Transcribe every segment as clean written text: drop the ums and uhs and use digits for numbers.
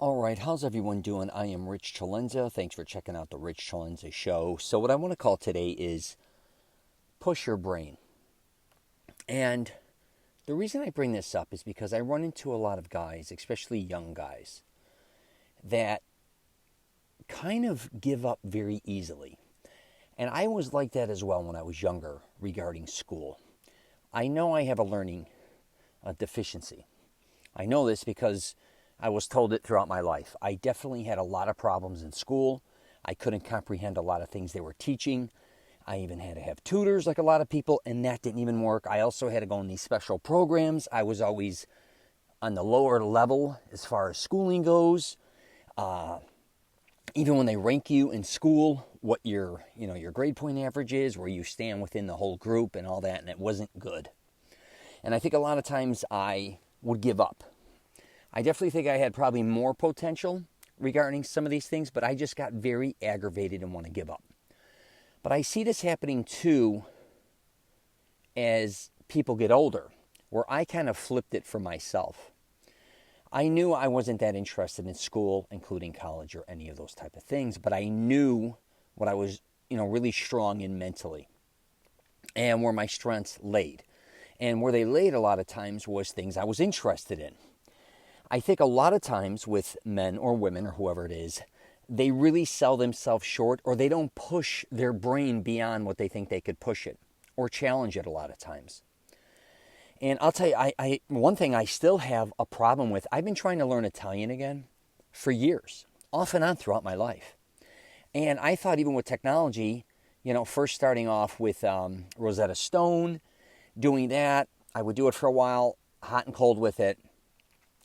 All right, how's everyone doing? I am Rich CELENZA. Thanks for checking out the Rich CELENZA show. So what I want to call today is push your brain. And the reason I bring this up is because I run into a lot of guys, especially young guys, that kind of give up very easily. And I was like that as well when I was younger regarding school. I know I have a learning deficiency. I know this because I was told it throughout my life. I definitely had a lot of problems in school. I couldn't comprehend a lot of things they were teaching. I even had to have tutors like a lot of people, and that didn't even work. I also had to go in these special programs. I was always on the lower level as far as schooling goes. Even when they rank you in school, what your grade point average is, where you stand within the whole group and all that, and it wasn't good. And I think a lot of times I would give up. I definitely think I had probably more potential regarding some of these things, but I just got very aggravated and want to give up. But I see this happening too as people get older, where I kind of flipped it for myself. I knew I wasn't that interested in school, including college or any of those type of things, but I knew what I was, really strong in mentally and where my strengths laid. And where they laid a lot of times was things I was interested in. I think a lot of times with men or women or whoever it is, they really sell themselves short, or they don't push their brain beyond what they think they could push it or challenge it a lot of times. And I'll tell you, one thing I still have a problem with, I've been trying to learn Italian again for years, off and on throughout my life. And I thought even with technology, first starting off with Rosetta Stone, doing that, I would do it for a while, hot and cold with it.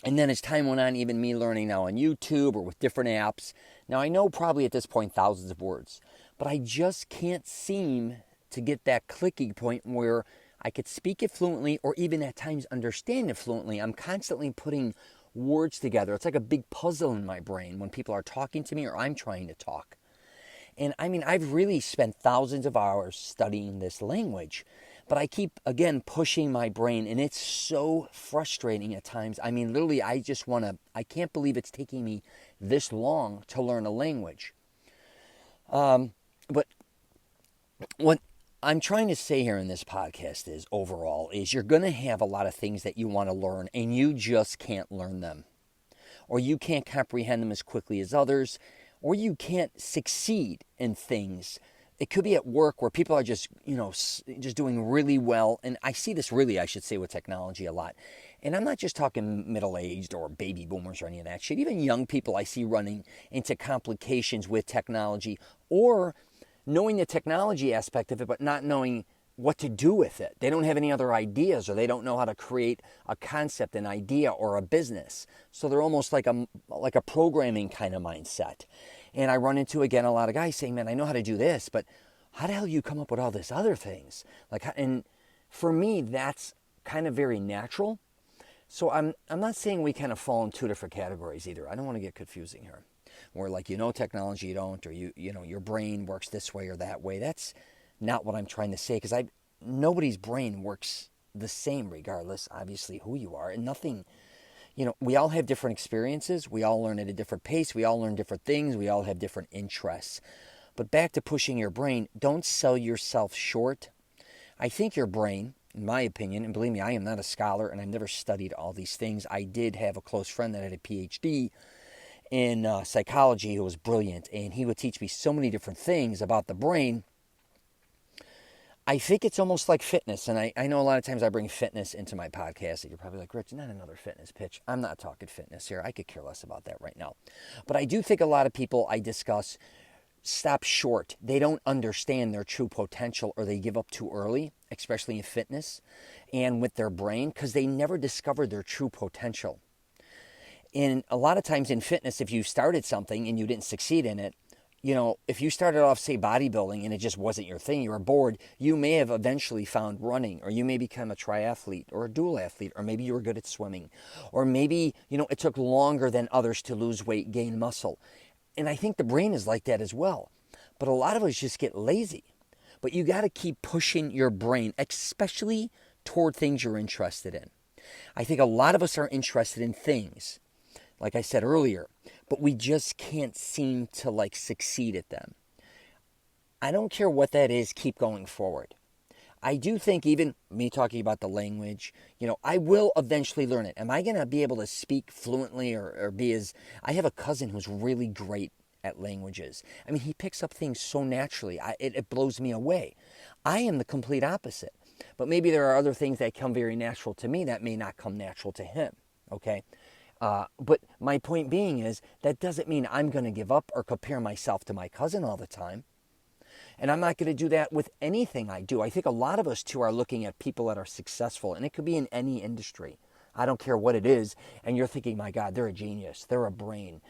And then as time went on, even me learning now on YouTube or with different apps. Now I know probably at this point thousands of words, but I just can't seem to get that clicking point where I could speak it fluently or even at times understand it fluently. I'm constantly putting words together. It's like a big puzzle in my brain when people are talking to me or I'm trying to talk. And I've really spent thousands of hours studying this language. But I keep, again, pushing my brain, and it's so frustrating at times. Literally, I can't believe it's taking me this long to learn a language. But what I'm trying to say here in this podcast is, overall, is you're going to have a lot of things that you want to learn, and you just can't learn them. Or you can't comprehend them as quickly as others, or you can't succeed in things. It could be at work where people are just doing really well. And I see this really, I should say, with technology a lot. And I'm not just talking middle-aged or baby boomers or any of that shit. Even young people I see running into complications with technology or knowing the technology aspect of it, but not knowing what to do with it. They don't have any other ideas, or they don't know how to create a concept, an idea, or a business. So they're almost like a programming kind of mindset. And I run into, again, a lot of guys saying, man, I know how to do this, but how the hell do you come up with all these other things? And for me, that's kind of very natural. So I'm not saying we kind of fall in two different categories either. I don't want to get confusing here. Where technology you don't, or your brain works this way or that way. That's not what I'm trying to say, because nobody's brain works the same regardless, obviously, who you are. And nothing... we all have different experiences. We all learn at a different pace. We all learn different things. We all have different interests. But back to pushing your brain, don't sell yourself short. I think your brain, in my opinion, and believe me, I am not a scholar and I've never studied all these things. I did have a close friend that had a PhD in psychology who was brilliant, and he would teach me so many different things about the brain. I think it's almost like fitness, and I know a lot of times I bring fitness into my podcast, and you're probably like, Rich, not another fitness pitch. I'm not talking fitness here. I could care less about that right now. But I do think a lot of people I discuss stop short. They don't understand their true potential, or they give up too early, especially in fitness and with their brain, because they never discovered their true potential. And a lot of times in fitness, if you started something and you didn't succeed in it, if you started off, say, bodybuilding and it just wasn't your thing, you were bored, you may have eventually found running, or you may become a triathlete or a dual athlete, or maybe you were good at swimming, or maybe, it took longer than others to lose weight, gain muscle. And I think the brain is like that as well. But a lot of us just get lazy. But you got to keep pushing your brain, especially toward things you're interested in. I think a lot of us are interested in things, like I said earlier, but we just can't seem to like succeed at them. I don't care what that is, keep going forward. I do think even me talking about the language, I will eventually learn it. Am I going to be able to speak fluently or be as... I have a cousin who's really great at languages. I mean, he picks up things so naturally. It blows me away. I am the complete opposite. But maybe there are other things that come very natural to me that may not come natural to him. Okay? But my point being is that doesn't mean I'm going to give up or compare myself to my cousin all the time. And I'm not going to do that with anything I do. I think a lot of us, too, are looking at people that are successful, and it could be in any industry. I don't care what it is, and you're thinking, my God, they're a genius. They're a brain.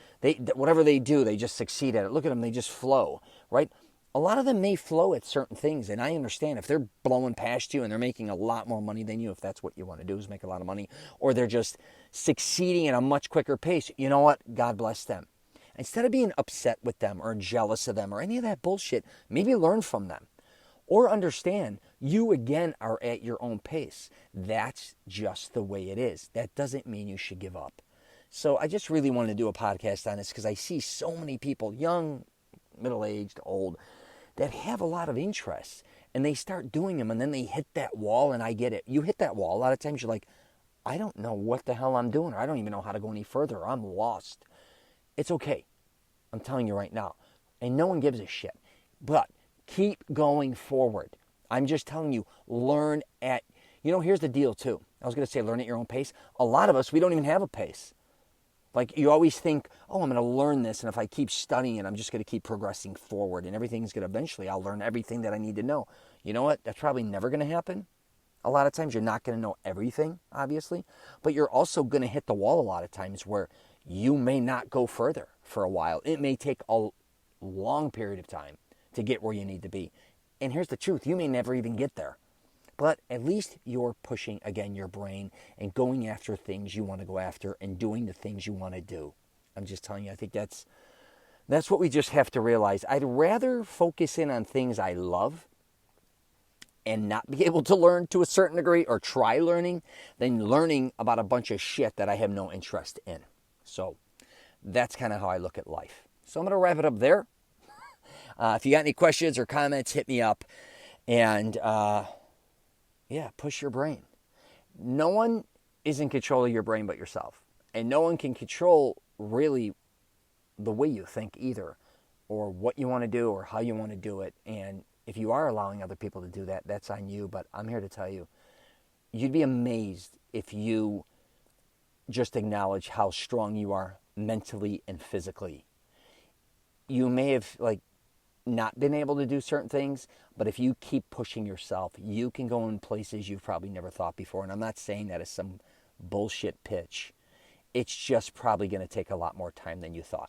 Whatever they do, they just succeed at it. Look at them. They just flow, right? A lot of them may flow at certain things, and I understand if they're blowing past you and they're making a lot more money than you, if that's what you want to do is make a lot of money, or they're just succeeding at a much quicker pace, you know what? God bless them. Instead of being upset with them or jealous of them or any of that bullshit, maybe learn from them. Or understand you, again, are at your own pace. That's just the way it is. That doesn't mean you should give up. So I just really wanted to do a podcast on this because I see so many people, young, middle-aged, old, that have a lot of interests. And they start doing them and then they hit that wall, and I get it. You hit that wall. A lot of times you're like, I don't know what the hell I'm doing, or I don't even know how to go any further. I'm lost. It's okay. I'm telling you right now. And no one gives a shit. But keep going forward. I'm just telling you, learn at... here's the deal too. I was going to say learn at your own pace. A lot of us, we don't even have a pace. Like you always think, I'm going to learn this, and if I keep studying it, I'm just going to keep progressing forward, and everything's going to eventually, I'll learn everything that I need to know. You know what? That's probably never going to happen. A lot of times you're not going to know everything, obviously, but you're also going to hit the wall a lot of times where you may not go further for a while. It may take a long period of time to get where you need to be. And here's the truth. You may never even get there. But at least you're pushing, again, your brain and going after things you want to go after and doing the things you want to do. I'm just telling you, I think that's what we just have to realize. I'd rather focus in on things I love and not be able to learn to a certain degree or try learning than learning about a bunch of shit that I have no interest in. So that's kind of how I look at life. So I'm going to wrap it up there. If you got any questions or comments, hit me up. And push your brain. No one is in control of your brain but yourself. And no one can control really the way you think either, or what you want to do or how you want to do it. And if you are allowing other people to do that, that's on you. But I'm here to tell you, you'd be amazed if you just acknowledge how strong you are mentally and physically. You may have not been able to do certain things, but if you keep pushing yourself, you can go in places you've probably never thought before. And I'm not saying that as some bullshit pitch. It's just probably going to take a lot more time than you thought.